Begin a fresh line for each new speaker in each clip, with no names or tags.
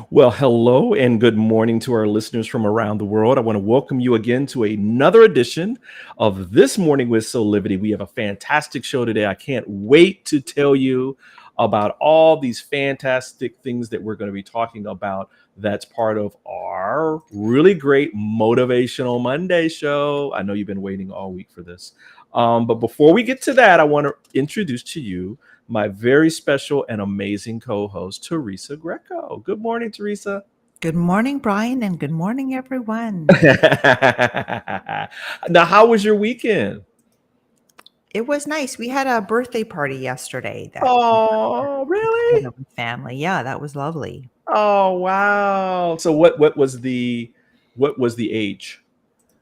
Well, hello and good morning to our listeners from around the world. I want to welcome you again to another edition of This Morning with Soulivity. We have a fantastic show today. I can't wait to tell you about all these fantastic things that we're going to be talking about. That's part of our really great Motivational Monday show. I know you've been waiting all week for this. But before we get to that, I want to introduce to you my very special and amazing co-host, Teresa Greco. Good morning, Teresa.
Good morning, Brian, and good morning, everyone.
Now, how was your weekend?
It was nice. We had a birthday party yesterday that we
Oh,
put together
really?
with family. Yeah, that was lovely.
Oh, wow. So what was the age?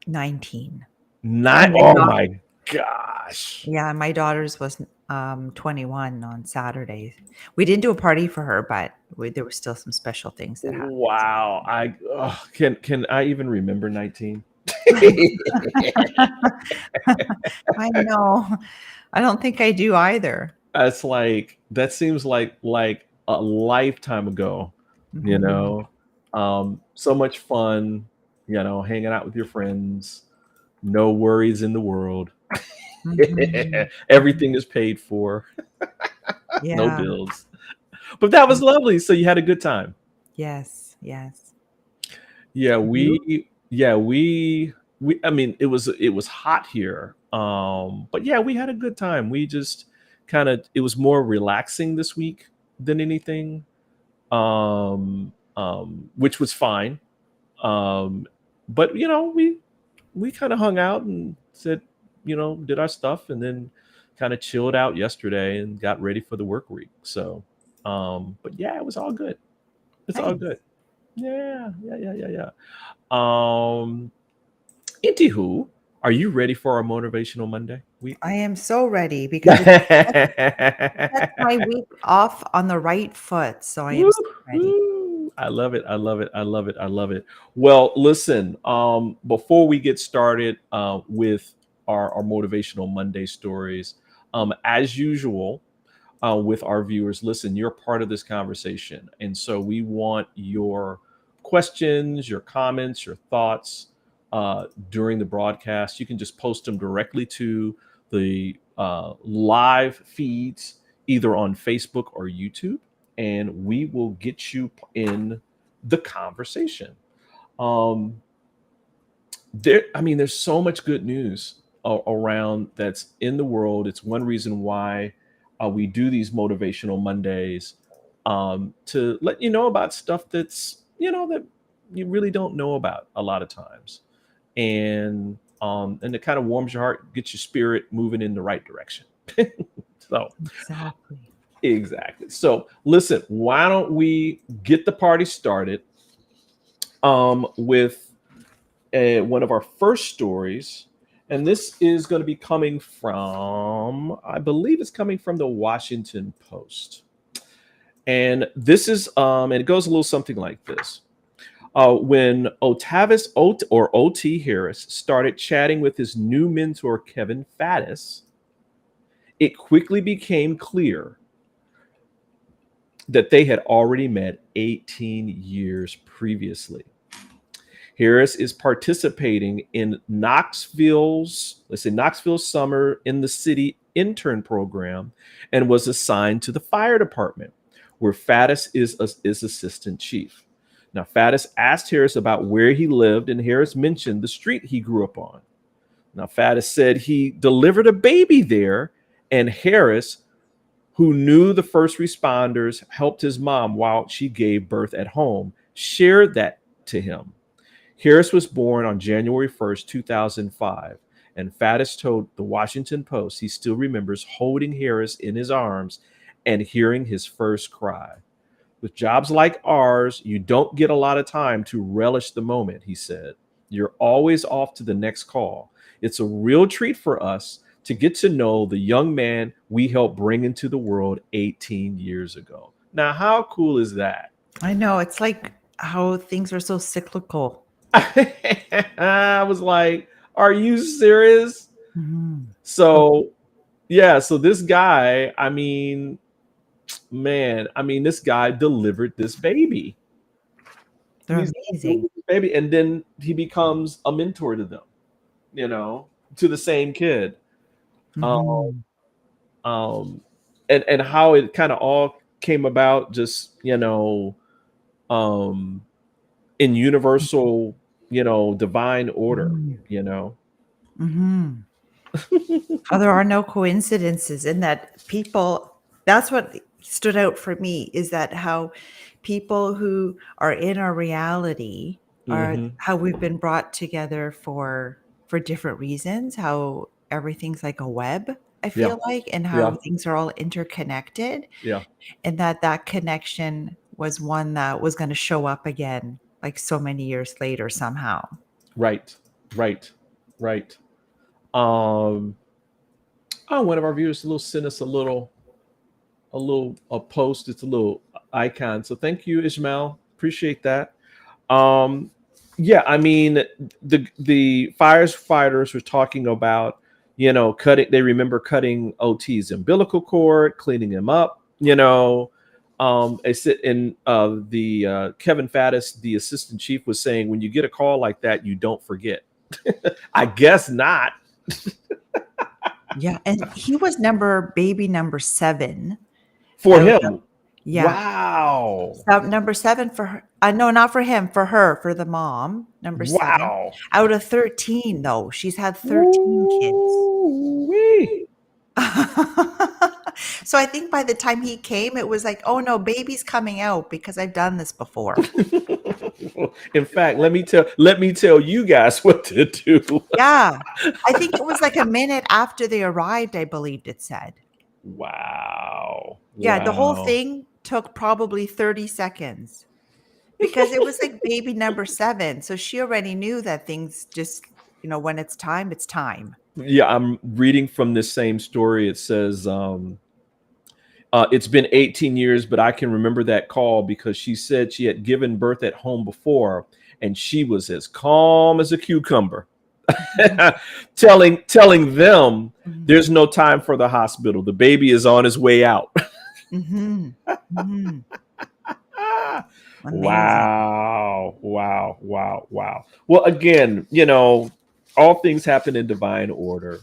19.
Nine.
And my
Oh
daughter,
my gosh.
yeah, my daughter's was 21 on Saturday. We didn't do a party for her, but there were still some special things that happened.
Wow. Can I even remember 19?
I know. I don't think I do either.
It's like that seems like a lifetime ago, you
Mhm.
know. So much fun, hanging out with your friends, no worries in the world.
Mhm.
Everything
Mhm.
is paid for, no
Yeah.
bills. But that was lovely. So you had a good time.
Yes. Yes.
Yeah,
You?
we I mean it was hot here. But yeah, we had a good time. We just kind of it was more relaxing this week than anything. Which was fine. Um, but we kind of hung out and said, did our stuff and then kind of chilled out yesterday and got ready for the work week. So, but yeah, it was all good. It's all good.
Nice.
Yeah, yeah, yeah, yeah, yeah. Um, Anywho, are you ready for our motivational Monday week?
I am so ready because it sets my week off on the right foot. So I am so ready.
Woo-hoo. I love it. I love it. I love it. I love it. Well, listen, before we get started with our motivational Monday stories, as usual, with our viewers, listen, you're part of this conversation. And so we want your questions, your comments, your thoughts during the broadcast. You can just post them directly to the live feeds, either on Facebook or YouTube, and we will get you in the conversation. Um, there's so much good news around that's in the world. It's one reason why we do these motivational Mondays, to let you know about stuff that you really don't know about a lot of times, and it kind of warms your heart, gets your spirit moving in the right direction. So
Exactly.
exactly. So listen, why don't we get the party started with one of our first stories. And this is going to be coming from, I believe it's coming from the Washington Post. And this is, and it goes a little something like this. When OT Harris started chatting with his new mentor, Kevin Faddis, it quickly became clear that they had already met 18 years previously. Harris is participating in Knoxville Summer in the City intern program and was assigned to the fire department, where Faddis is assistant chief. Now, Faddis asked Harris about where he lived, and Harris mentioned the street he grew up on. Now, Faddis said he delivered a baby there, and Harris, who knew the first responders, helped his mom while she gave birth at home, shared that to him. Harris was born on January 1st, 2005, and Faddis told the Washington Post he still remembers holding Harris in his arms and hearing his first cry. With jobs like ours, you don't get a lot of time to relish the moment, he said. You're always off to the next call. It's a real treat for us to get to know the young man we helped bring into the world 18 years ago. Now, how cool is that?
I know. It's like how things are so cyclical.
I was like, are you serious?
Mhm. So
So, yeah, so this guy, I mean, man, this guy delivered this baby.
They're
He's
amazing.
baby, and then he becomes a mentor to them, to the same kid. Um,
Hmm.
um, and how it kind of all came about, just um, in universal, divine order,
Hmm.
you know.
Hmm. How there are no coincidences, in that people, that's what stood out for me, is that how people who are in our reality are,
Hmm.
how we've been brought together for different reasons, how everything's like a web, I
Yeah,
feel like, and how
yeah,
things are all interconnected,
yeah.
and that connection was one that was going to show up again like so many years later somehow.
Right, right, right. Um, oh, one of our viewers will send us a post. It's a little icon. So thank you, Ishmael. Appreciate that. Um, yeah, I mean, the firefighters were talking about, cutting. They remember cutting OT's umbilical cord, cleaning him up. They sit in the Kevin Faddis, the assistant chief, was saying, when you get a call like that, you don't forget. I guess not.
Yeah, and he was baby number 7
For
out of,
him.
yeah,
Wow.
so number 7 for her, no, not for him, for her, for the mom, number 7
Wow.
out of 13, though. She's had 13 kids.
Woo-wee.
So I think by the time he came, it was like, "Oh, no, baby's coming out because I've done this before."
In fact, let me tell you guys what to do.
Yeah. I think it was like a minute after they arrived, I believed it said.
Wow.
Yeah, the whole
Wow.
thing took probably 30 seconds because it was like baby number 7, so she already knew that things just, when it's time, it's time.
Yeah, I'm reading from this same story. It says, it's been 18 years, but I can remember that call because she said she had given birth at home before and she was as calm as a cucumber. telling them
Mhm.
there's no time for the hospital. The baby is on his way out.
Mhm. Mhm. Amazing.
Wow. Wow. Wow. Wow. Well, again, all things happen in divine order.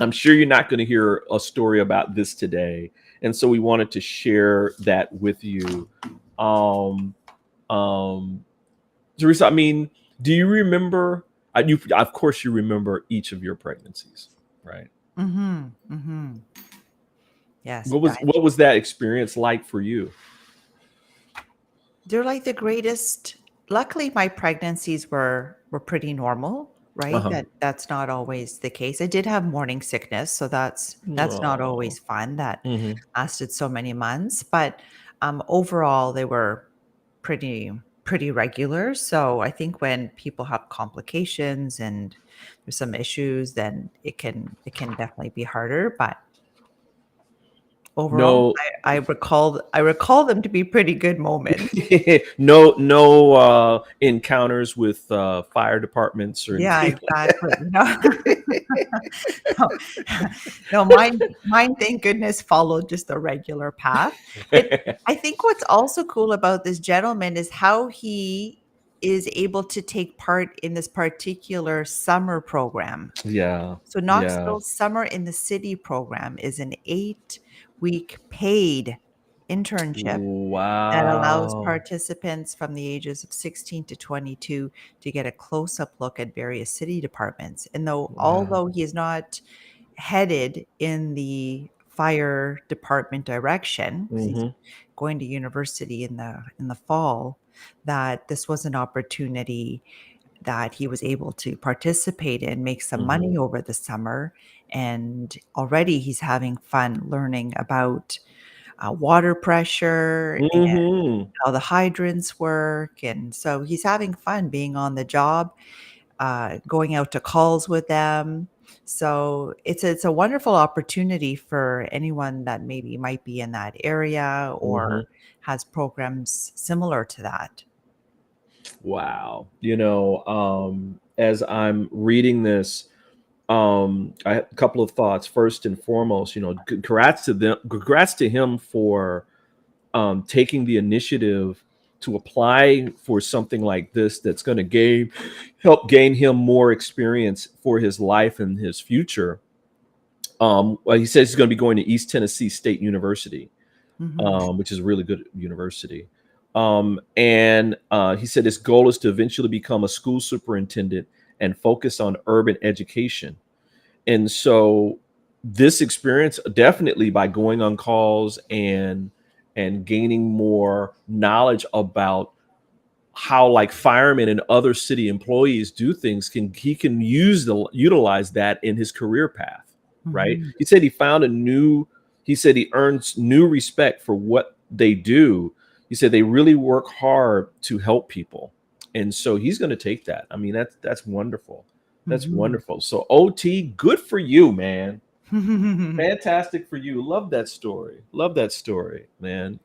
I'm sure you're not going to hear a story about this today. And so we wanted to share that with you. Um, um, Teresa, I mean, do you remember? Of course, you remember each of your pregnancies, right?
Mhm. Mhm. Yes,
What was that experience like for you?
they're like the greatest. Luckily, my pregnancies were pretty normal,
Uh
right?
huh.
That's not always the case. I did have morning sickness, so that's not
Oh.
always fun. That
Hmm.
lasted so many months, but overall, they were pretty regular. So I think when people have complications and there's some issues, then it can definitely be harder. But overall,
No,
I recall them to be pretty good moments.
no encounters with fire departments or
Yeah,
anything.
exactly. No, no, no, mine, thank goodness, followed just a regular path. But I think what's also cool about this gentleman is how he is able to take part in this particular summer program.
Yeah,
So
yeah.
Knoxville's Summer in the City program is an 8-week paid internship that allows
Wow.
participants from the ages of 16 to 22 to get a close-up look at various city departments. And although
Wow.
he is not headed in the fire department direction, because he's
Hmm.
going to university in the fall, that this was an opportunity that he was able to participate in, make some
Hmm.
money over the summer, and already he's having fun learning about water pressure and
Hmm.
how the hydrants work, and so he's having fun being on the job, going out to calls with them. So it's a wonderful opportunity for anyone that maybe might be in that area
Hmm.
or has programs similar to that.
Wow. As I'm reading this, I have a couple of thoughts. First and foremost, congrats to him for taking the initiative to apply for something like this that's going to help gain him more experience for his life and his future. Well, he says he's going to be going to East Tennessee State University,
Mhm.
which is a really good university. And he said his goal is to eventually become a school superintendent and focus on urban education. And so this experience, definitely by going on calls and gaining more knowledge about how like firemen and other city employees do things, he can utilize that in his career path, right?
Mhm.
He said he said he earns new respect for what they do. He said they really work hard to help people. And so he's going to take that. I mean, that's wonderful. That's
Mhm.
wonderful. So OT, good for you, man. Fantastic for you. Love that story. Love that story, man.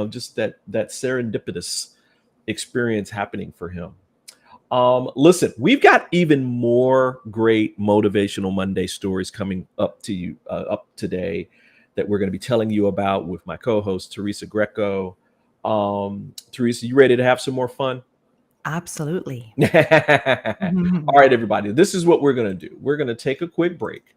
Just that serendipitous experience happening for him. Listen, we've got even more great motivational Monday stories coming up to you up today that we're going to be telling you about with my co-host Teresa Greco. Teresa, you ready to have some more fun?
Absolutely.
All
Mhm.
right, everybody. This is what we're going to do. We're going to take a quick break.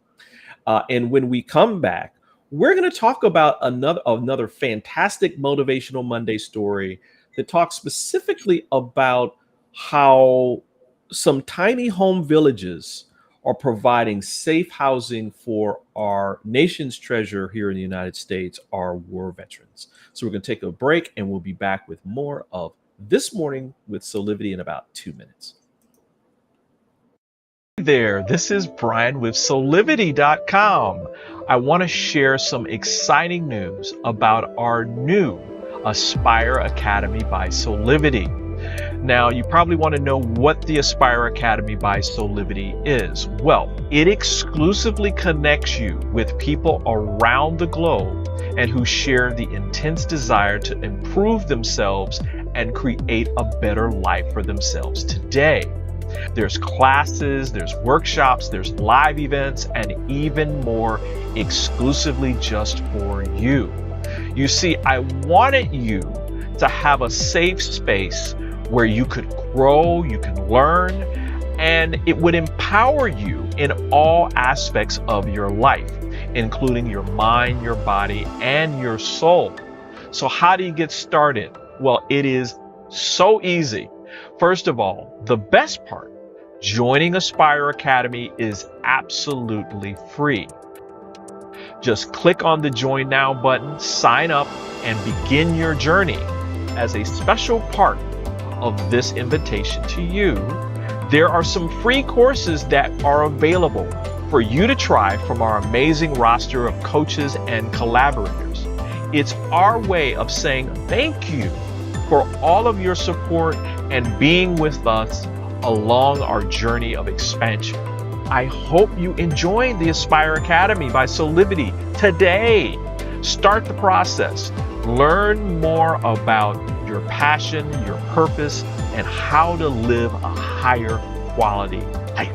And when we come back, we're going to talk about another fantastic motivational Monday story that talks specifically about how some tiny home villages are providing safe housing for our nation's treasure here in the United States, our war veterans. So we're going to take a break and we'll be back with more of This Morning with Soulivity in about 2 minutes.
There, this is Brian with Soulivity.com. I want to share some exciting news about our new Aspire Academy by Soulivity. Now, you probably want to know what the Aspire Academy by Soulivity is. Well, it exclusively connects you with people around the globe and who share the intense desire to improve themselves and create a better life for themselves today. There's classes, there's workshops, there's live events, and even more exclusively just for you. You see, I wanted you to have a safe space where you could grow, you can learn, and it would empower you in all aspects of your life, including your mind, your body, and your soul. So how do you get started? Well, it is so easy. First of all, the best part, joining Aspire Academy is absolutely free. Just click on the Join Now button, sign up, and begin your journey. As a special part of this invitation to you, there are some free courses that are available for you to try from our amazing roster of coaches and collaborators. It's our way of saying thank you for all of your support and being with us along our journey of expansion. I hope you enjoy the Aspire Academy by Soulivity today. Start the process. Learn more about your passion, your purpose, and how to live a higher quality life.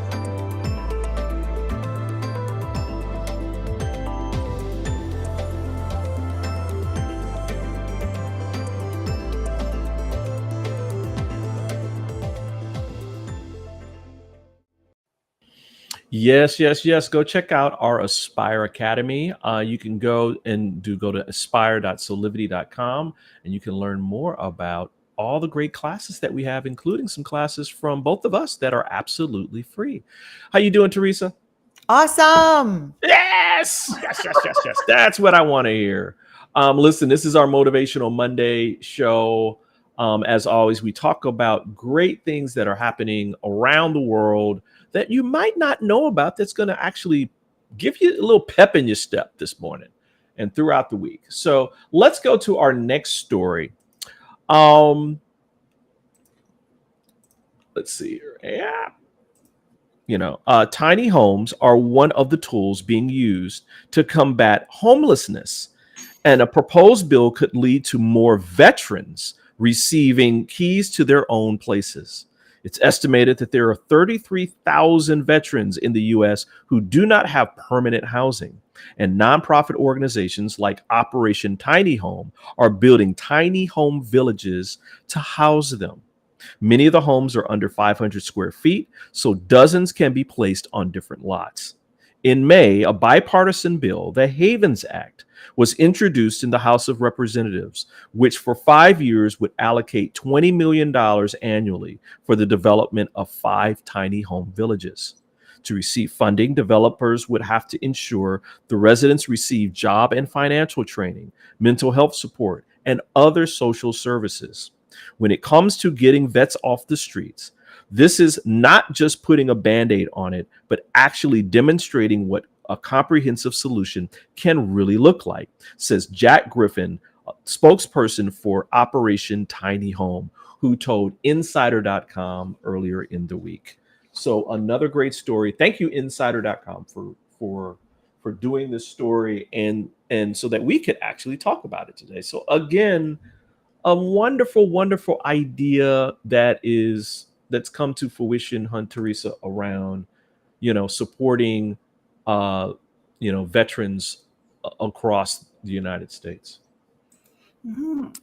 Yes, yes, yes. Go check out our Aspire Academy. You can go to aspire.soulivity.com and you can learn more about all the great classes that we have, including some classes from both of us that are absolutely free. How you doing, Teresa?
Awesome.
Yes, yes, yes, yes, yes. That's what I want to hear. Listen, this is our Motivational Monday show. As always, we talk about great things that are happening around the world that you might not know about that's going to actually give you a little pep in your step this morning and throughout the week. So let's go to our next story. Let's see here. Yeah. Tiny homes are one of the tools being used to combat homelessness, and a proposed bill could lead to more veterans receiving keys to their own places. It's estimated that there are 33,000 veterans in the US who do not have permanent housing. And nonprofit organizations like Operation Tiny Home are building tiny home villages to house them. Many of the homes are under 500 square feet, so dozens can be placed on different lots. In May, a bipartisan bill, the Havens Act, was introduced in the House of Representatives, which for 5 years would allocate $20 million annually for the development of 5 tiny home villages. To receive funding, developers would have to ensure the residents receive job and financial training, mental health support, and other social services. When it comes to getting vets off the streets, this is not just putting a band-aid on it, but actually demonstrating what a comprehensive solution can really look like, says Jack Griffin, spokesperson for Operation Tiny Home, who told Insider.com earlier in the week. So another great story. Thank you, Insider.com, for doing this story and so that we could actually talk about it today. So again, a wonderful idea that's come to fruition, Teresa, around supporting veterans across the United States.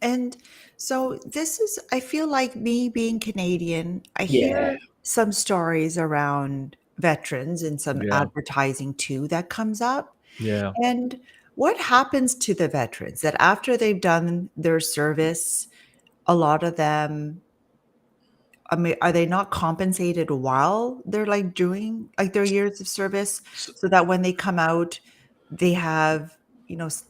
And so this is, I feel like me being Canadian, I
Yeah.
hear some stories around veterans and some
Yeah.
advertising too that comes up.
Yeah.
And what happens to the veterans that after they've done their service, a lot of them, I mean, are they not compensated while they're like doing like their years of service
So,
so that when they come out, they have,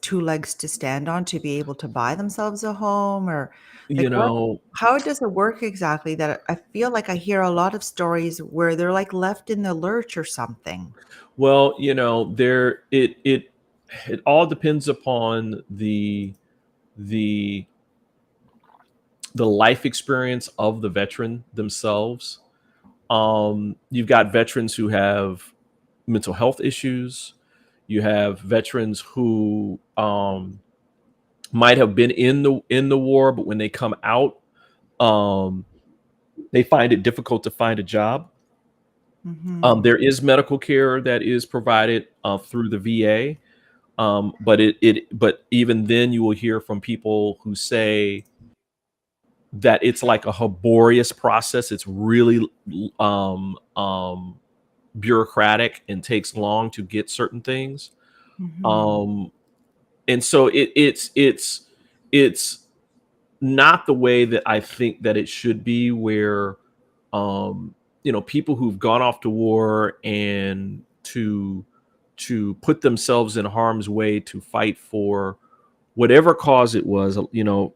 two legs to stand on to be able to buy themselves a home or
you
like what,
know,
how does it work exactly that I feel like I hear a lot of stories where they're like left in the lurch or something?
well, there it all depends upon the the life experience of the veteran themselves. You've got veterans who have mental health issues. You have veterans who might have been in the war, but when they come out, um, they find it difficult to find a job.
Mm-hmm.
There is medical care that is provided through the VA, but even then, you will hear from people who say that it's like a laborious process. It's really bureaucratic and takes long to get certain things.
Mm-hmm.
Um, and so it's not the way that I think that it should be, where people who've gone off to war and to put themselves in harm's way to fight for whatever cause it was,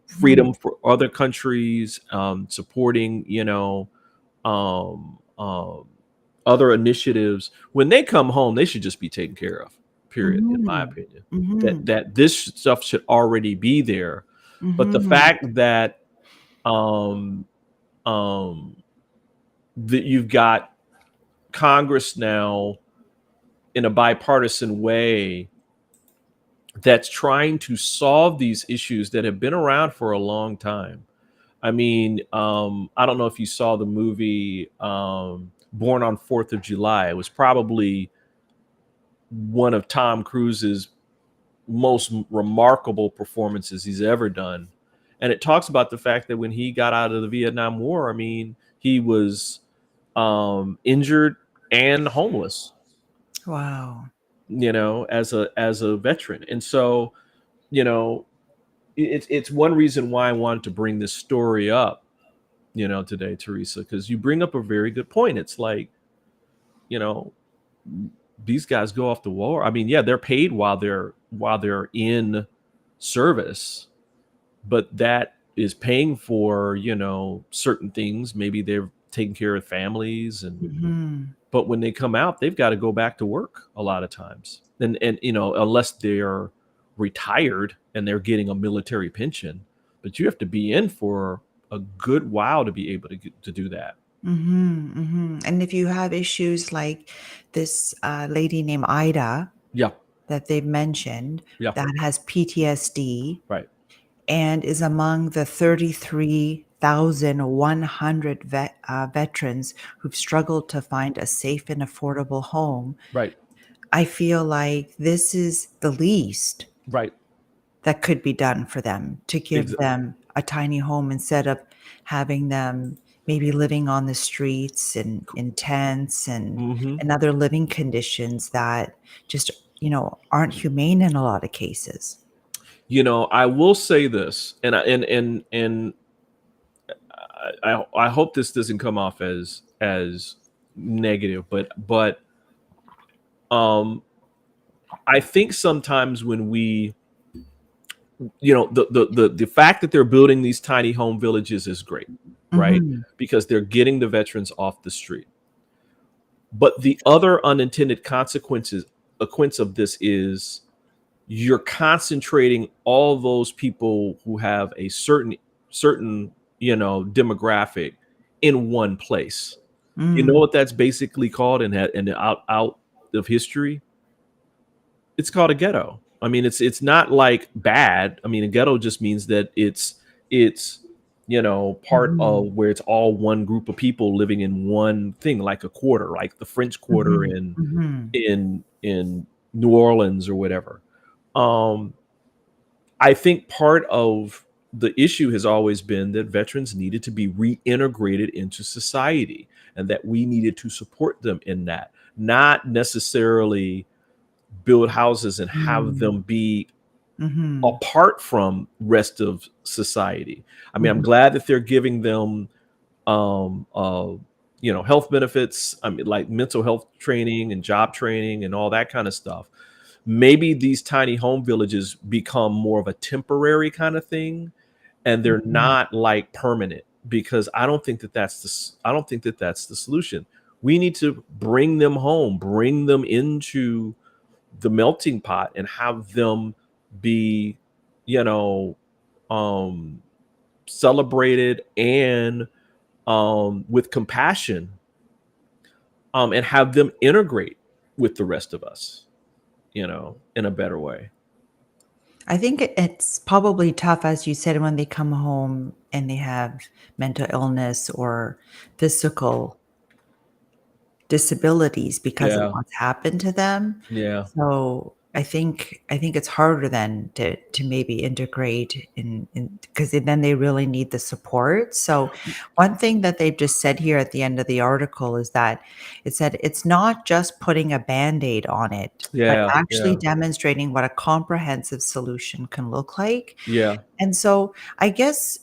freedom for other countries, supporting, um, um, other initiatives. When they come home, they should just be taken care of. Period. In my
Mm-hmm.
opinion,
Mm-hmm.
that this stuff should already be there. But the
Mm-hmm.
fact that um, um, that you've got Congress now in a bipartisan way that's trying to solve these issues that have been around for a long time. I mean, I don't know if you saw the movie Born on 4th of July. It was probably one of Tom Cruise's most remarkable performances he's ever done. And it talks about the fact that when he got out of the Vietnam War, I mean, he was injured and homeless,
Wow.
as a veteran. And so, you know, it's one reason why I wanted to bring this story up, today, Teresa, because you bring up a very good point. It's like, you know, these guys go off the war. I mean, yeah, they're paid while they're in service, but that is paying for, certain things. Maybe they're taking care of families, and
Mm-hmm.
but when they come out, they've got to go back to work a lot of times. And unless they're retired and they're getting a military pension, but you have to be in for a good while to be able to do that.
Mm-hmm. Mm-hmm. And if you have issues like this lady named Ida
Yeah.
that they've mentioned
Yeah.
that has PTSD
Right.
and is among the 33 1,100 veterans who've struggled to find a safe and affordable home,
Right.
I feel like this is the least
Right.
that could be done for them, to give
Exa-
them a tiny home instead of having them maybe living on the streets and in tents
mhm.
and other living conditions that just, aren't humane in a lot of cases.
I will say this, and I hope this doesn't come off as negative, but um I think sometimes when we, the fact that they're building these tiny home villages is great, right?
Mhm.
Because they're getting the veterans off the street. But the other unintended consequence of this is you're concentrating all those people who have a certain demographic in one place. You know
Mm.
what that's basically called, and out of history? It's called a ghetto. I mean, it's not like bad. I mean, a ghetto just means that it's part
Mhm.
of where it's all one group of people living in one thing, like a quarter, like the French Quarter
Mhm.
in
Mhm.
in New Orleans or whatever. Um, I think part of the issue has always been that veterans needed to be reintegrated into society, and that we needed to support them in that, not necessarily build houses and have
Mm.
them be
Mhm.
apart from rest of society. I mean, I'm
Mhm.
glad that they're giving them health benefits. I mean, like mental health training and job training and all that kind of stuff. Maybe these tiny home villages become more of a temporary kind of thing, and they're
Mhm.
not like permanent, because I don't think that that's the solution. We need to bring them home, bring them into the melting pot, and have them be, you know, um, celebrated, and with compassion, and have them integrate with the rest of us, in a better way.
I think it's probably tough, as you said, when they come home and they have mental illness or physical disabilities because of
Yeah,
what's happened to them.
yeah,
So I think it's harder then to maybe integrate in because then they really need the support. So one thing that they've just said here at the end of the article is that it said it's not just putting a Band-Aid on it, but
yeah,
actually
yeah,
demonstrating what a comprehensive solution can look like.
yeah.
And so I guess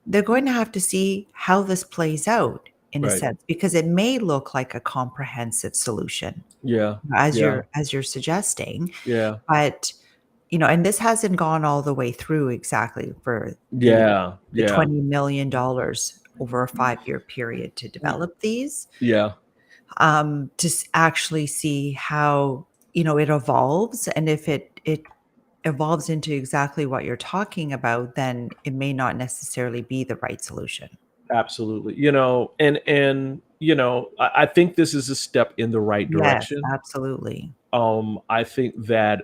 they're going to have to see how this plays out in a
Right.
sense, because it may look like a comprehensive solution
Yeah,
as
yeah,
you're suggesting,
yeah,
but, and this hasn't gone all the way through exactly for
yeah,
the
yeah,
$20 million over a 5-year period to
y-
develop these,
yeah.
to actually see how, it evolves, and if it evolves into exactly what you're talking about, then it may not necessarily be the right solution.
Absolutely. I think this is a step in the right
Yes,
direction.
absolutely.
I think that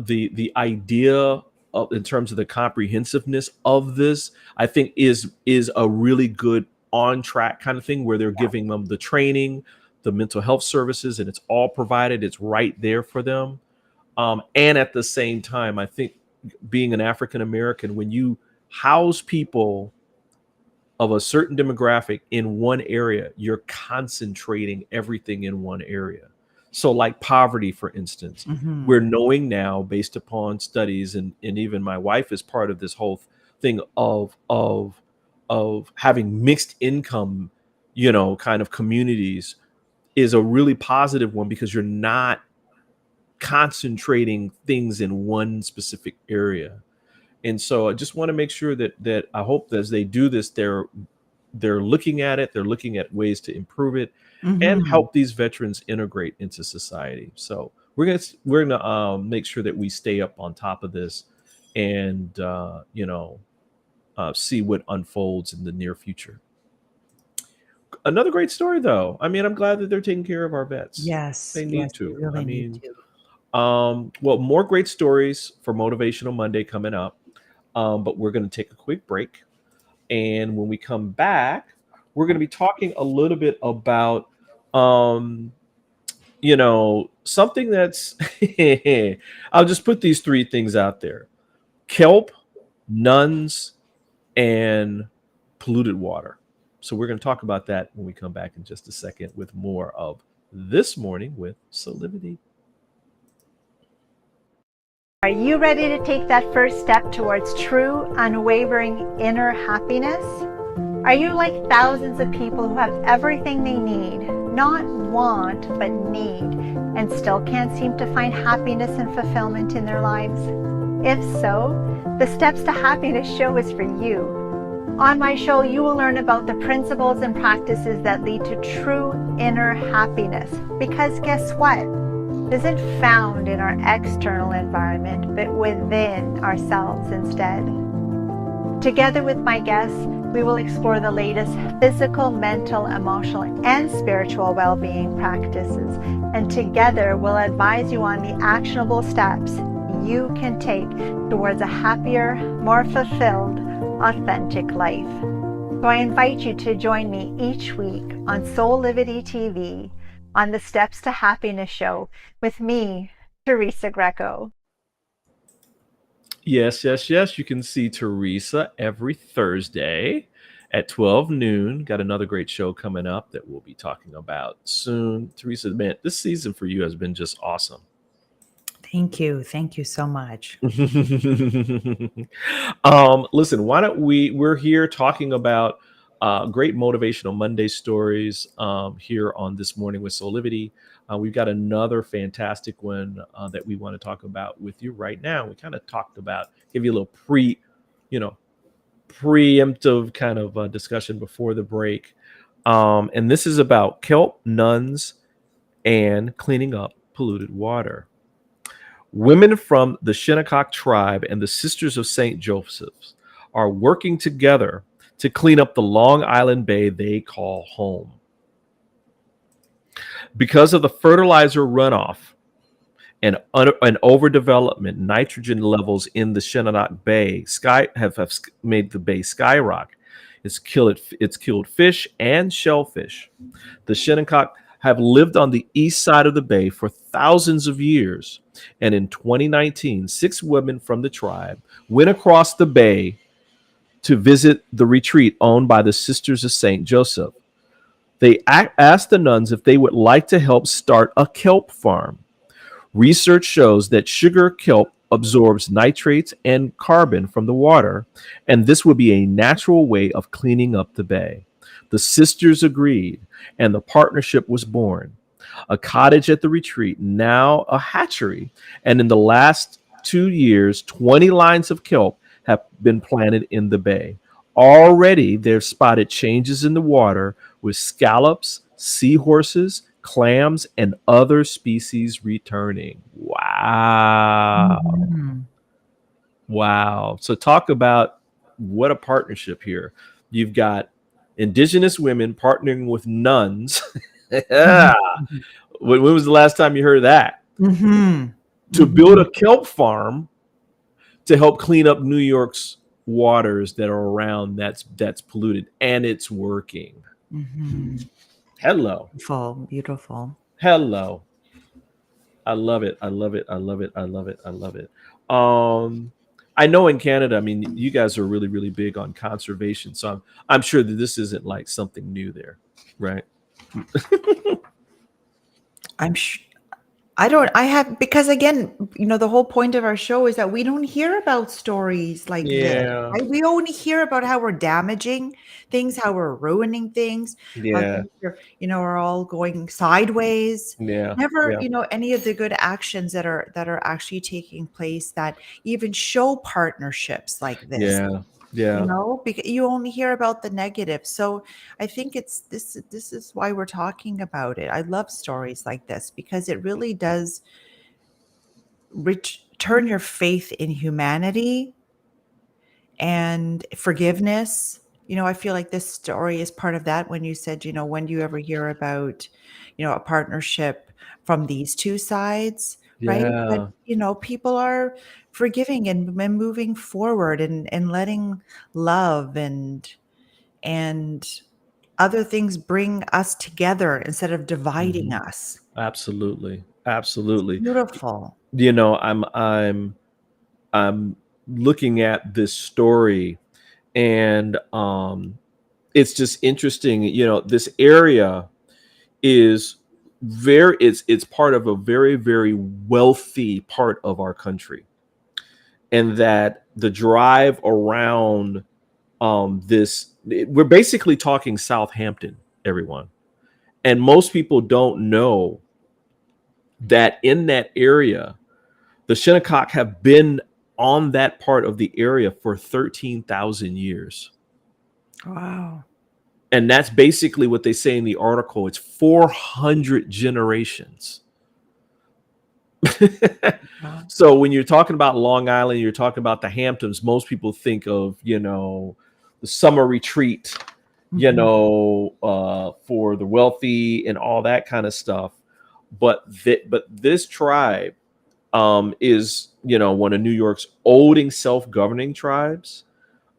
the idea of, in terms of the comprehensiveness of this, I think is a really good on track kind of thing, where they're giving them the training, the mental health services, and it's all provided. It's right there for them. And at the same time, I think, being an African American, when you house people of a certain demographic in one area, you're concentrating everything in one area. So, like poverty, for instance,
Mhm.
we're knowing now, based upon studies, and even my wife is part of this whole thing of having mixed income, kind of communities, is a really positive one, because you're not concentrating things in one specific area. And so I just want to make sure that I hope that as they do this, they're looking at it, they're looking at ways to improve it, and
Mhm.
help these veterans integrate into society. So we're gonna make sure that we stay up on top of this, and see what unfolds in the near future. Another great story, though. I mean, I'm glad that they're taking care of our vets.
Yes,
They
yes,
need
they
to. I
really need
mean,
to.
well, more great stories for Motivational Monday coming up. But we're going to take a quick break. And when we come back, we're going to be talking a little bit about, um, something that's, I'll just put these three things out there: kelp, nuns, and polluted water. So we're going to talk about that when we come back in just a second with more of This Morning with Soulivity.
Are you ready to take that first step towards true, unwavering inner happiness? Are you like thousands of people who have everything they need, not want, but need, and still can't seem to find happiness and fulfillment in their lives? If so, the Steps to Happiness show is for you. On my show, you will learn about the principles and practices that lead to true inner happiness. Because guess what? It isn't found in our external environment, but within ourselves instead. Together with my guests, we will explore the latest physical, mental, emotional, and spiritual well-being practices. And together, we'll advise you on the actionable steps you can take towards a happier, more fulfilled, authentic life. So I invite you to join me each week on Soulivity TV on the Steps to Happiness show with me, Teresa Greco.
Yes, yes, yes. You can see Teresa every Thursday at 12 noon. Got another great show coming up that we'll be talking about soon. Teresa, man, this season for you has been just awesome.
Thank you. Thank you so much.
Listen, why don't we're here talking about great motivational Monday stories here on This Morning with Soulivity. We've got another fantastic one that we want to talk about with you right now. We kind of talked about, give you a little preemptive kind of discussion before the break. And this is about kelp, nuns, and cleaning up polluted water. Women from the Shinnecock tribe and the Sisters of St. Joseph's are working together to clean up the Long Island Bay they call home. Because of the fertilizer runoff and overdevelopment, nitrogen levels in the Shinnecock Bay have made the bay skyrocket. It's killed fish and shellfish. The Shinnecock have lived on the east side of the bay for thousands of years. And in 2019, 6 women from the tribe went across the bay to visit the retreat owned by the Sisters of St. Joseph. They asked the nuns if they would like to help start a kelp farm. Research shows that sugar kelp absorbs nitrates and carbon from the water, and this would be a natural way of cleaning up the bay. The sisters agreed, and the partnership was born. A cottage at the retreat, now a hatchery, and in the last 2 years, 20 lines of kelp have been planted in the bay. Already, they've spotted changes in the water with scallops, seahorses, clams, and other species returning. Wow.
Mhm.
Wow. So talk about what a partnership here. You've got indigenous women partnering with nuns. Yeah. When was the last time you heard that?
Mhm.
To build a kelp farm to help clean up New York's waters that are around that's polluted, and it's working.
Mhm.
Hello.
Beautiful, beautiful.
Hello. I love it. I love it. I love it. I love it. I love it. I know in Canada, I mean, you guys are really, really big on conservation. So I'm sure that this isn't like something new there, right?
I'm sure. Because again, the whole point of our show is that we don't hear about stories like this.
Yeah.
Right? We only hear about how we're damaging things, how we're ruining things, how
Yeah.
things are all going sideways.
Yeah.
Never,
Yeah.
any of the good actions that are actually taking place that even show partnerships like this.
Yeah. Yeah.
Because you only hear about the negative. So I think this is why we're talking about it. I love stories like this because it really does turn your faith in humanity and forgiveness. I feel like this story is part of that when you said, when do you ever hear about, a partnership from these two sides, right? But,
Yeah.
people are forgiving and moving forward and letting love and and other things bring us together instead of dividing
Mhm.
us.
Absolutely. Absolutely.
Beautiful.
You know, I'm looking at this story, and it's just interesting. You know, this area is it's part of a very, very wealthy part of our country, and that the drive around we're basically talking Southampton, everyone. And most people don't know that in that area, the Shinnecock have been on that part of the area for 13,000 years.
Wow.
And that's basically what they say in the article. It's 400 generations.
Wow.
So when you're talking about Long Island, you're talking about the Hamptons, most people think of, the summer retreat,
Mhm.
for the wealthy and all that kind of stuff. But this tribe is, one of New York's oldest self-governing tribes,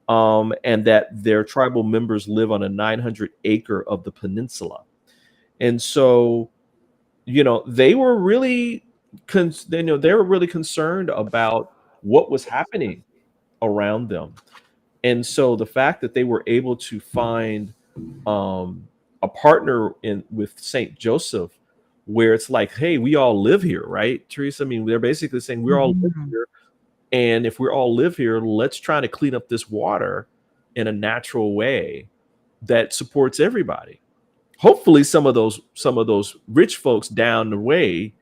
and that their tribal members live on a 900 acre of the peninsula. And so, they were really, they were really concerned about what was happening around them. And so the fact that they were able to find a partner in with Saint Joseph, where it's like, hey, we all live here, right, Teresa? I mean, they're basically saying we all live
Mhm.
here, and if we all live here, let's try to clean up this water in a natural way that supports everybody. Hopefully, some of those rich folks down the way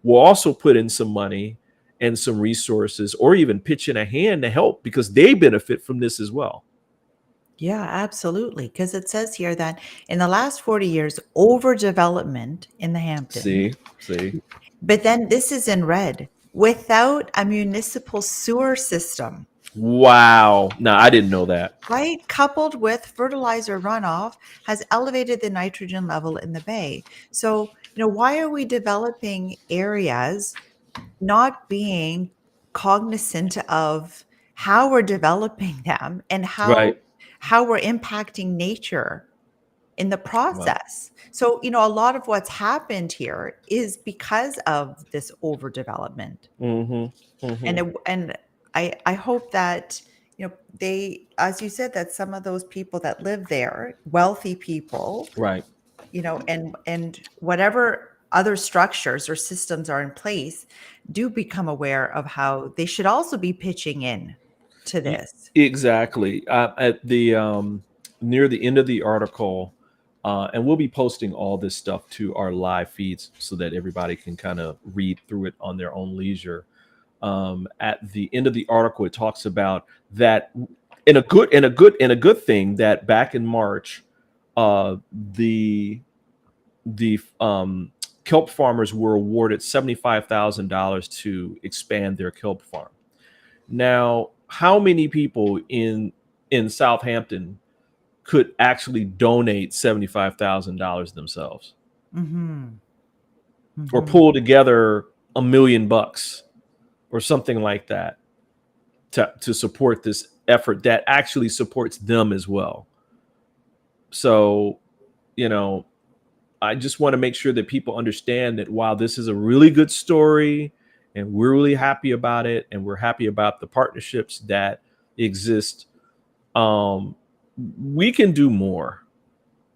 will also put in some money and some resources, or even pitch in a hand to help, because they benefit from this as well.
Yeah, absolutely. Because it says here that in the last 40 years, overdevelopment in the Hamptons,
See,
but then this is in red, without a municipal sewer system,
wow. No, I didn't know that.
right? Coupled with fertilizer runoff has elevated the nitrogen level in the bay. So, why are we developing areas not being cognizant of how we're developing them and how
Right.
we're impacting nature in the
Wow.
process? So, a lot of what's happened here is because of this overdevelopment.
Mm-hmm.
And
Mm-hmm.
I hope that, they, as you said, that some of those people that live there, wealthy people,
Right.
and whatever other structures or systems are in place, do become aware of how they should also be pitching in to
Y-
this.
Exactly. At the near the end of the article, and we'll be posting all this stuff to our live feeds so that everybody can kind of read through it on their own leisure. At the end of the article, it talks about that in a good thing, that back in March, the kelp farmers were awarded $75,000 to expand their kelp farm. Now, how many people in Southampton could actually donate $75,000 themselves,
Hmm.
or
Hmm.
pull together $1 million or something like that to support this effort that actually supports them as well? So, you know, I just want to make sure that people understand that while this is a really good story and we're really happy about it, and we're happy about the partnerships that exist, um, we can do more.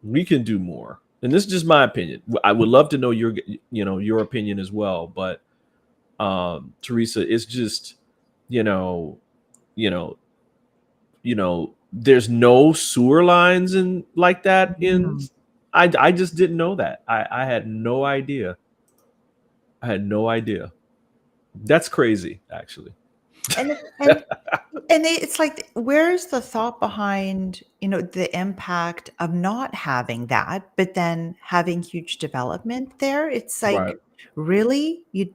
We can do more. And this is just my opinion. I would love to know your opinion as well. But Teresa, it's just, you know, you know, there's no sewer lines and like that in.
Hmm.
I just didn't know that. I had no idea. I had no idea. That's crazy, actually.
And and it's like, where's the thought behind, the impact of not having that, but then having huge development there? It's
Right.
like, really? You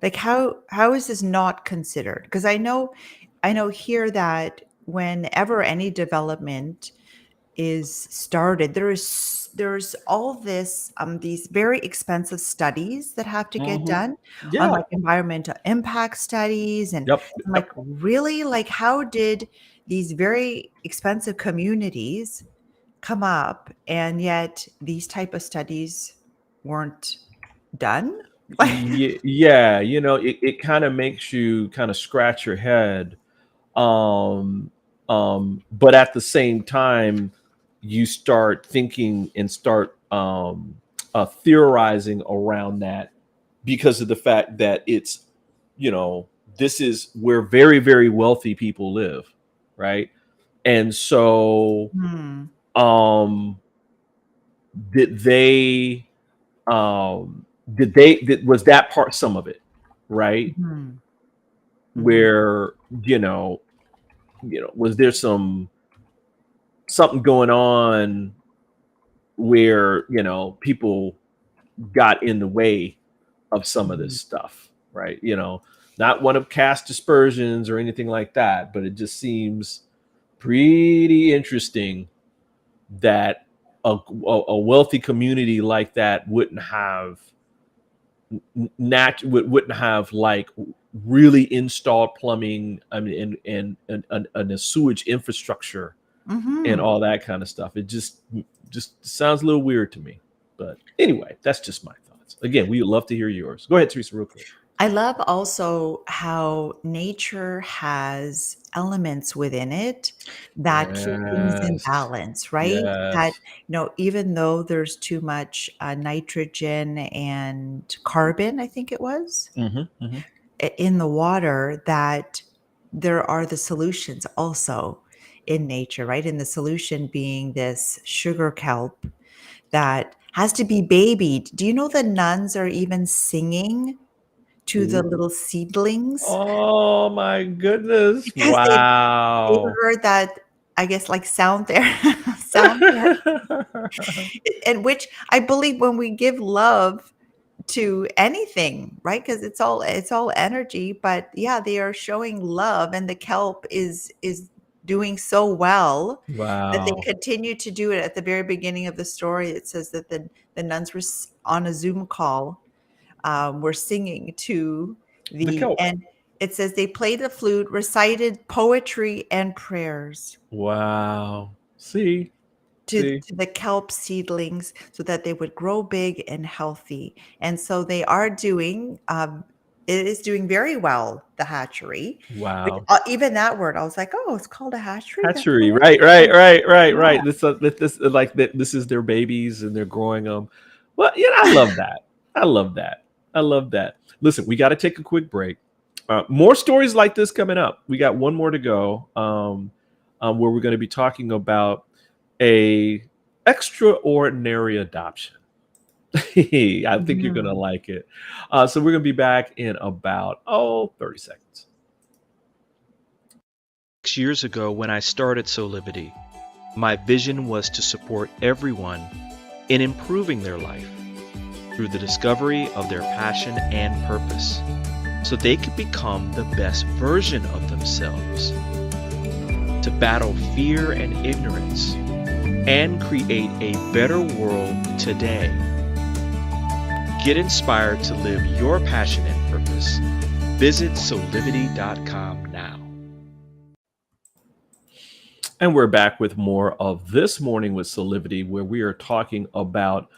like, how is this not considered? Because I know here that whenever any development is started, there's all this these very expensive studies that have to get
Hmm.
done on,
Yeah.
like, environmental impact studies, and
Yep.
I'm like,
Yep.
really? Like, how did these very expensive communities come up, and yet these type of studies weren't done.
Yeah, it kind of makes you kind of scratch your head. Um, but at the same time, you start thinking and start theorizing around that because of the fact that it's, this is where very, very wealthy people live, right? And so,
Hmm.
um, did they, was that part some of it, right?
Mhm. Mhm.
Where, was there something going on where, people got in the way of some of this
Mhm.
stuff, right? Not one of cast dispersions or anything like that, but it just seems pretty interesting that a wealthy community like that wouldn't have wouldn't have like really installed plumbing, I mean, and a sewage infrastructure and
Mhm.
all that kind of stuff. It just sounds a little weird to me. But anyway, that's just my thoughts. Again, we would love to hear yours. Go ahead, Teresa, real quick.
I love also how nature has elements within it that keep things in
Yes.
balance, right? That,
Yes.
even though there's too much nitrogen and carbon, I think it was,
Hmm. Hmm.
in the water, that there are the solutions also in nature, right? And the solution being this sugar kelp that has to be babied. Do you know the nuns are even singing to the little seedlings
Oh my goodness.
because they've
Wow.
heard that, I guess, like sound sound therapy, and which I believe when we give love to anything, right? Because it's all energy, but yeah, they are showing love, and the kelp is doing so well that they
Wow.
continue to do it. At the very beginning of the story, it says that the nuns were on a Zoom call, were singing to
The kelp.
and it says they played the flute, recited poetry and prayers
Wow. See, see.
to the kelp seedlings so that they would grow big and healthy. And so they are doing, it is doing very well, the hatchery. Which,
Wow.
even that word, I was like, oh, it's called a hatchery. That's
Hatchery.
so
Right, right,
interesting.
right, right,
Yeah.
right. This like that. This is their babies, and they're growing them. Well, I love that. I love that. I love that. Listen, we got to take a quick break. More stories like this coming up. We got one more to go, where we're going to be talking about a extraordinary adoption. I think you're going to
Mhm.
like it. So we're going to be back in about 30 seconds.
6 years ago, when I started Soulivity, my vision was to support everyone in improving their life through the discovery of their passion and purpose, so they could become the best version of themselves, to battle fear and ignorance, and create a better world today. Get inspired to live your passion and purpose. Visit Soulivity.com now.
And we're back with more of This Morning with Soulivity, where we are talking about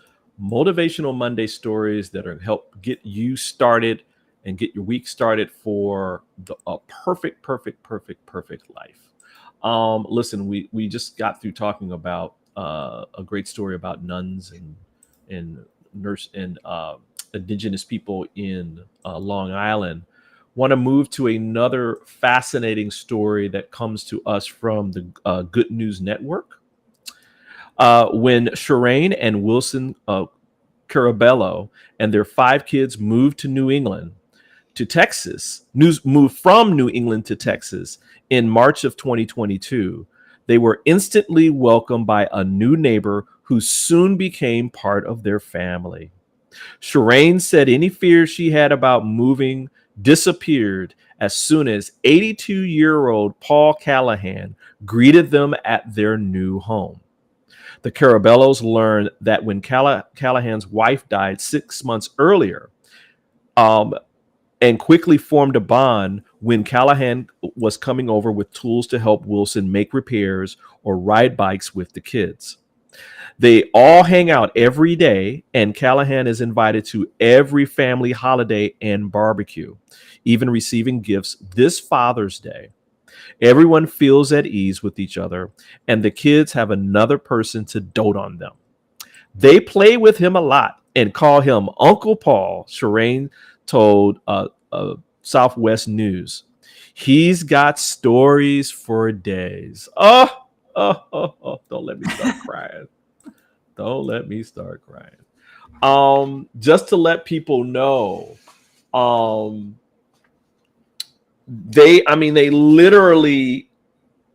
motivational Monday stories that are help get you started and get your week started for a perfect life. Listen, we just got through talking about a great story about nuns and nurse and indigenous people in Long Island. Want to move to another fascinating story that comes to us from the Good News Network. When Shireen and Wilson Carabello and their 5 kids moved to New England to Texas, moved from New England to Texas in March of 2022, they were instantly welcomed by a new neighbor who soon became part of their family. Shireen said any fears she had about moving disappeared as soon as 82-year-old Paul Callahan greeted them at their new home. The Carabellos learned that when Callahan's wife died 6 months earlier, um, and quickly formed a bond when Callahan was coming over with tools to help Wilson make repairs or ride bikes with the kids. They all hang out every day, and Callahan is invited to every family holiday and barbecue, even receiving gifts this Father's Day. Everyone feels at ease with each other, and the kids have another person to dote on them. They play with him a lot and call him Uncle Paul, Shireen told Southwest News. He's got stories for days. Don't let me start crying. Don't let me start crying. Just to let people know, um, they literally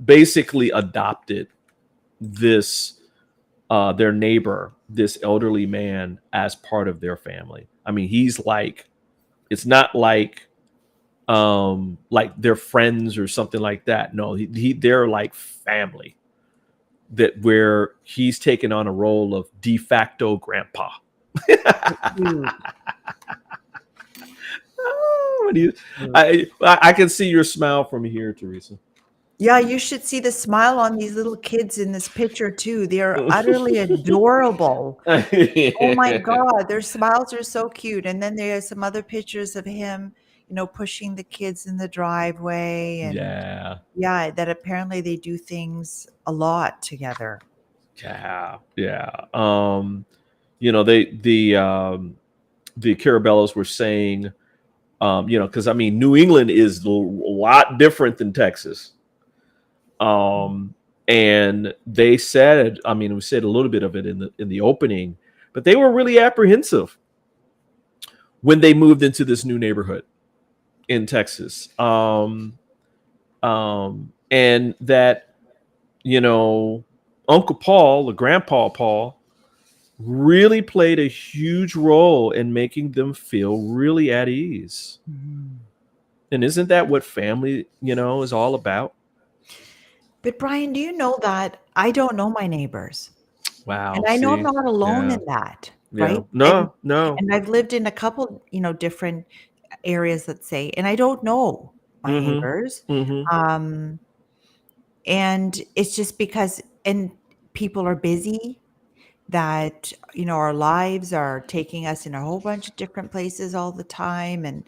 basically adopted this their neighbor, this elderly man, as part of their family. I mean, he's like, it's not like they're friends or something like that. No, they're like family, that where he's taken on a role of de facto grandpa. What do you, I can see your smile from here, Teresa.
Yeah, you should see the smile on these little kids in this picture too. They are utterly adorable. Oh my God, their smiles are so cute. And then there are some other pictures of him, pushing the kids in the driveway. And
Yeah,
yeah, that apparently they do things a lot together.
yeah. The Carabellas were saying, because I mean, New England is a lot different than Texas. And they said, I mean, we said a little bit of it in the opening, but they were really apprehensive when they moved into this new neighborhood in Texas. And that, Uncle Paul, the Grandpa Paul, really played a huge role in making them feel really at ease.
Mhm.
And isn't that what family, is all about?
But Brian, do you know that I don't know my neighbors?
Wow.
And I know I'm
See,
not alone
yeah,
in that,
yeah.
right? And
No.
and I've lived in a couple, different areas, let's say, and I don't know my
Mm-hmm.
neighbors.
Mm-hmm.
Um, and it's just because and people are busy that our lives are taking us in a whole bunch of different places all the time, and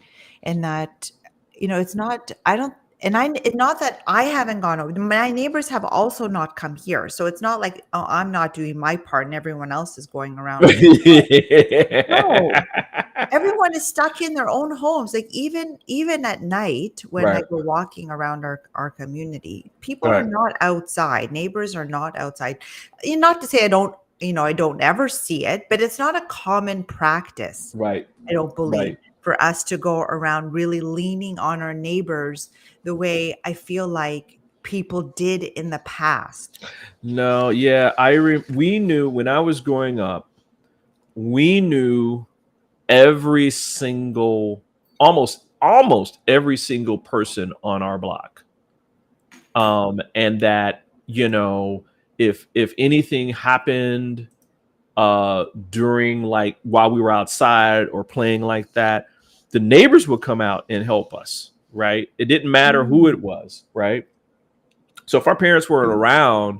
that it's not I don't and I it's not that I haven't gone over. My neighbors have also not come here, so it's not like, oh, I'm not doing my part and everyone else is going around doing. No, everyone is stuck in their own homes. Like even at night when I
Right.
go walking around our community, people are
Right.
not outside. Neighbors are not outside. Not to say I don't ever see it, but it's not a common practice.
Right.
I don't believe
Right.
for us to go around really leaning on our neighbors the way I feel like people did in the past.
No. Yeah. We knew when I was growing up, we knew every single, almost every single person on our block. And that, if anything happened during, like, while we were outside or playing like that, the neighbors would come out and help us, right? It didn't matter who it
Mm.
was, right? So if our parents weren't around,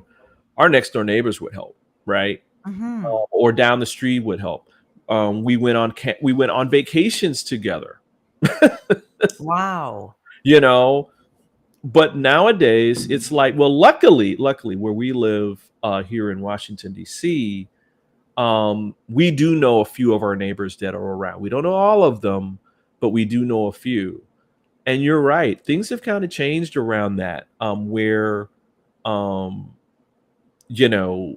our next door neighbors would help, right?
Mhm.
Or down the street would help. We went on vacations together,
Wow.
you know. But nowadays, it's like, well, luckily, where we live here in Washington D.C., we do know a few of our neighbors that are around. We don't know all of them, but we do know a few. And you're right, things have kind of changed around that, where um, you know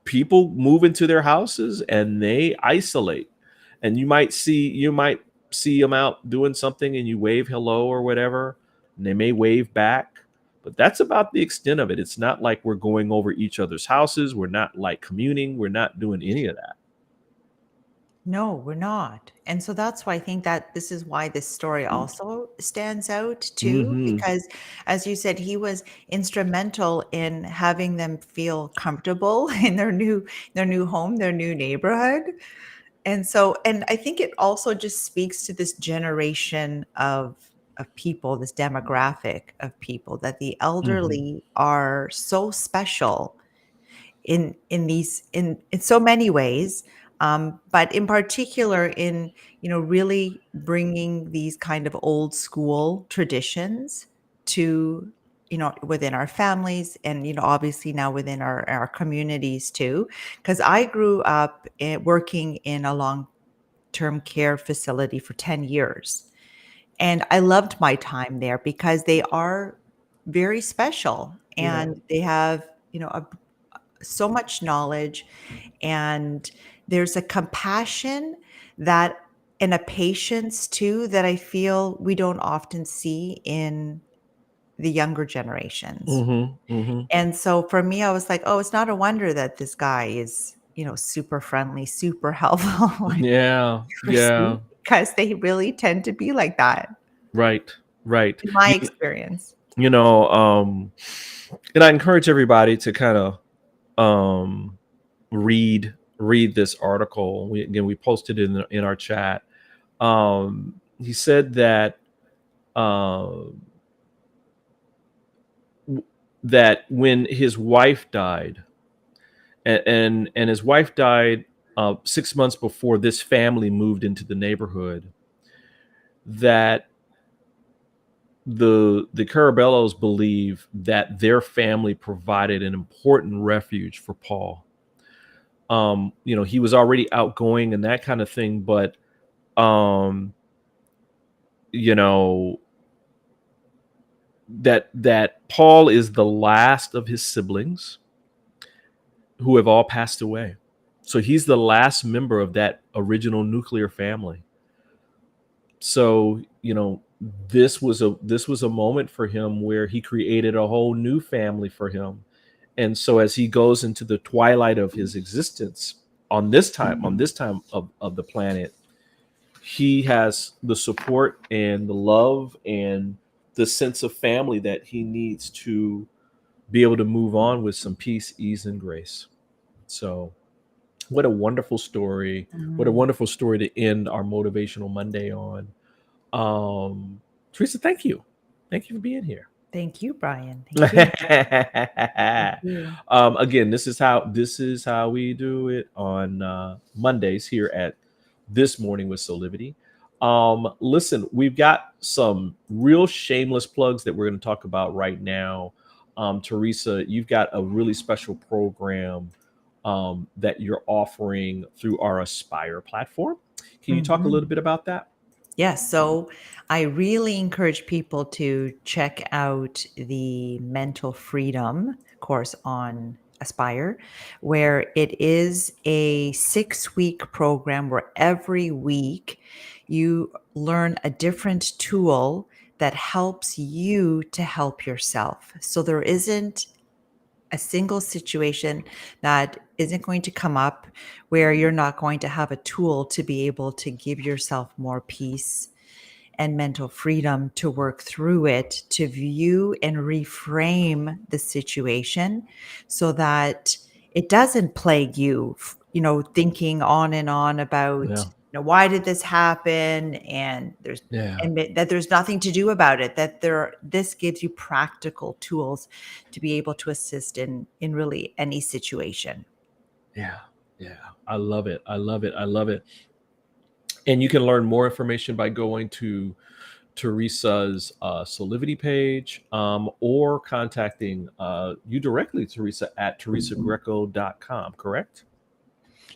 people move into their houses and they isolate, and you might see them out doing something and you wave hello or whatever, and they may wave back, but that's about the extent of it. It's not like we're going over each other's houses. We're not like communing. We're not doing any of that.
No, we're not. And so that's why I think that this is why this story also stands out too,
Mm-hmm.
because as you said, he was instrumental in having them feel comfortable in their new home, their new neighborhood. And I think it also just speaks to this generation of people, this demographic of people, that the
Mm-hmm.
elderly are so special in so many ways, but in particular in really bringing these kind of old school traditions to within our families, and obviously now within our communities too, because I grew up working in a long-term care facility for 10 years, and I loved my time there because they are very special,
Yeah.
and they have so much knowledge, and there's a compassion that and a patience too that I feel we don't often see in the younger generations.
Mm-hmm.
And so for me, I was like, oh, it's not a wonder that this guy is super friendly, super helpful, like
Yeah.
super sweet,
Yeah.
because they really tend to be like that
Right. Right.
in my experience.
You know, and I encourage everybody to kind of um read this article. We posted it in our chat. He said that um that when his wife died, and his wife died 6 months before this family moved into the neighborhood, that the Carabellos believe that their family provided an important refuge for Paul. He was already outgoing and that kind of thing, but um, you know, that Paul is the last of his siblings who have all passed away. So he's the last member of that original nuclear family. So, this was a moment for him where he created a whole new family for him. And so as he goes into the twilight of his existence on this time of the planet, he has the support and the love and the sense of family that he needs to be able to move on with some peace, ease, and grace. So what a wonderful story. What a
Mhm.
wonderful story to end our Motivational Monday on. Teresa, thank you. Thank you for being here.
Thank you, Brian. Thank you. Thank you.
Again, this is how we do it on Mondays here at This Morning with Soulivity. Listen, we've got some real shameless plugs that we're going to talk about right now. Teresa, you've got a really special program that you're offering through our Aspire platform. Can you talk a little
Mhm.
bit about that?
Yes, so I really encourage people to check out the mental freedom course on Aspire, where it is a 6-week program where every week you learn a different tool that helps you to help yourself. So there isn't a single situation that isn't going to come up where you're not going to have a tool to be able to give yourself more peace and mental freedom to work through it, to view and reframe the situation so that it doesn't plague you, thinking on and on about,
Yeah.
why did this happen? And
Yeah.
that there's nothing to do about it, that this gives you practical tools to be able to assist in really any situation.
Yeah. Yeah. I love it. I love it. I love it. And you can learn more information by going to Teresa's Soulivity page, or contacting you directly, Teresa, at teresagreco.com, correct?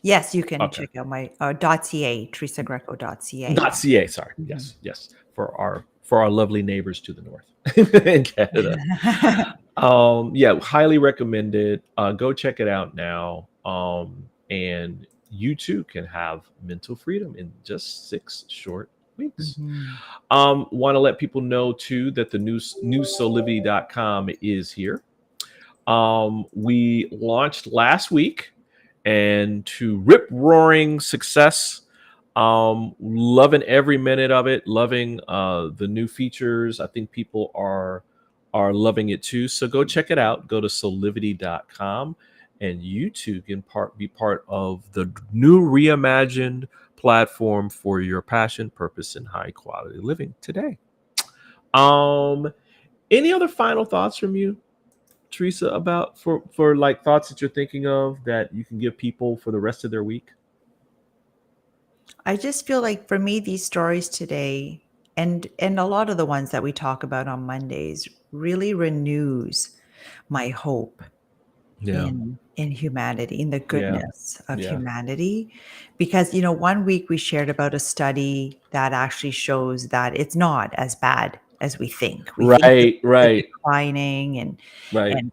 Yes, you can
Okay.
check out my .ca, teresagreco.ca.
.ca, sorry.
Mhm.
Yes, yes. For our lovely neighbors to the north in Canada. Yeah, highly recommended. Go check it out now. And you too can have mental freedom in just 6 short weeks.
Mhm.
Want to let people know too that the new Soulivity.com is here. We launched last week, and to rip roaring success. Loving every minute of it, loving the new features. I think people are loving it too. So go check it out. Go to soulivity.com, and you too can be part of the new reimagined platform for your passion, purpose, and high quality living today. Um, any other final thoughts from you, Teresa, about for like thoughts that you're thinking of that you can give people for the rest of their week?
I just feel like for me, these stories today and a lot of the ones that we talk about on Mondays really renews my hope
Yeah.
in humanity, in the
Yeah.
goodness of
Yeah.
humanity. Because, one week we shared about a study that actually shows that it's not as bad as we think. We think that
Right.
we're
Right.
declining
Right.
and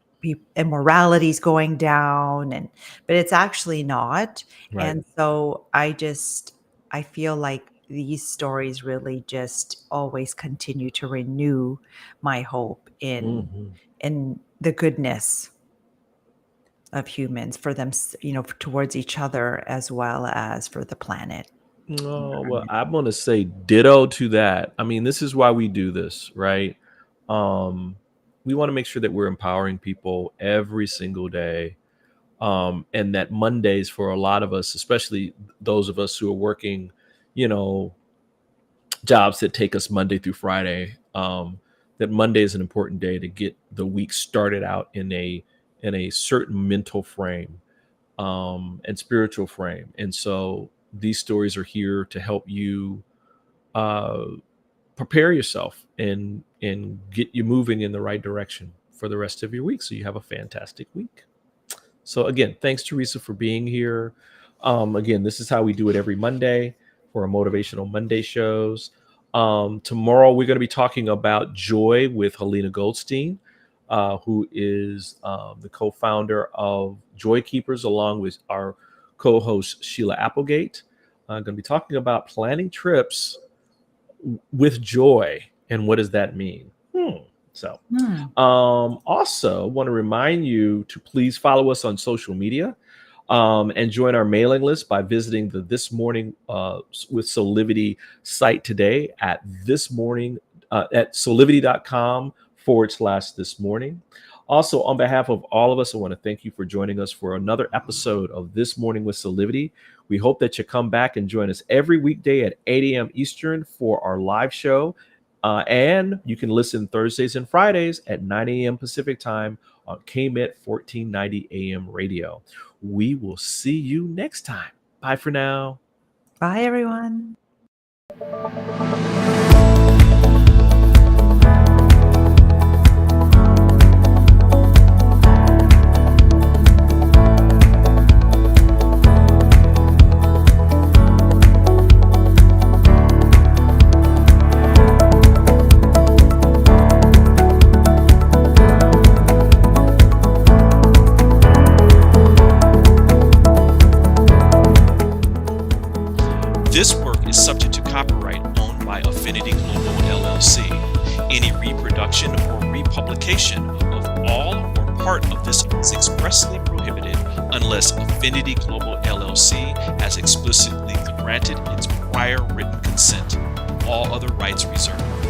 immorality is going down, but it's actually not.
Right.
And so I feel like these stories really just always continue to renew my hope
Hmm.
in the goodness of humans for them, towards each other as well as for the planet.
Oh, well,
Environment.
I'm going to say ditto to that. I mean, this is why we do this, right? Um, we want to make sure that we're empowering people every single day. And that Mondays for a lot of us, especially those of us who are working, you know, jobs that take us Monday through Friday, that Monday is an important day to get the week started out in a certain mental frame, and spiritual frame. And so these stories are here to help you uh, prepare yourself and get you moving in the right direction for the rest of your week, so you have a fantastic week. So again, thanks Teresa for being here. Again, this is how we do it every Monday for our Motivational Monday shows. Tomorrow we're going to be talking about joy with Helena Goldstein, who is the co-founder of Joy Keepers, along with our co-host Sheila Applegate. Going to be talking about planning trips with joy and what does that mean. So
Hmm.
also want to remind you to please follow us on social media, and join our mailing list by visiting the This Morning with Soulivity site today at soulivity.com/this morning. Also, on behalf of all of us, I want to thank you for joining us for another episode of This Morning with Soulivity. We hope that you come back and join us every weekday at 8 a.m. Eastern for our live show. And you can listen Thursdays and Fridays at 9 a.m. Pacific time on KMET 1490 AM radio. We will see you next time. Bye for now.
Bye, everyone.
This work is subject to copyright owned by Affinity Global LLC. Any reproduction or republication of all or part of this is expressly prohibited unless Affinity Global LLC has explicitly granted its prior written consent. All other rights reserved.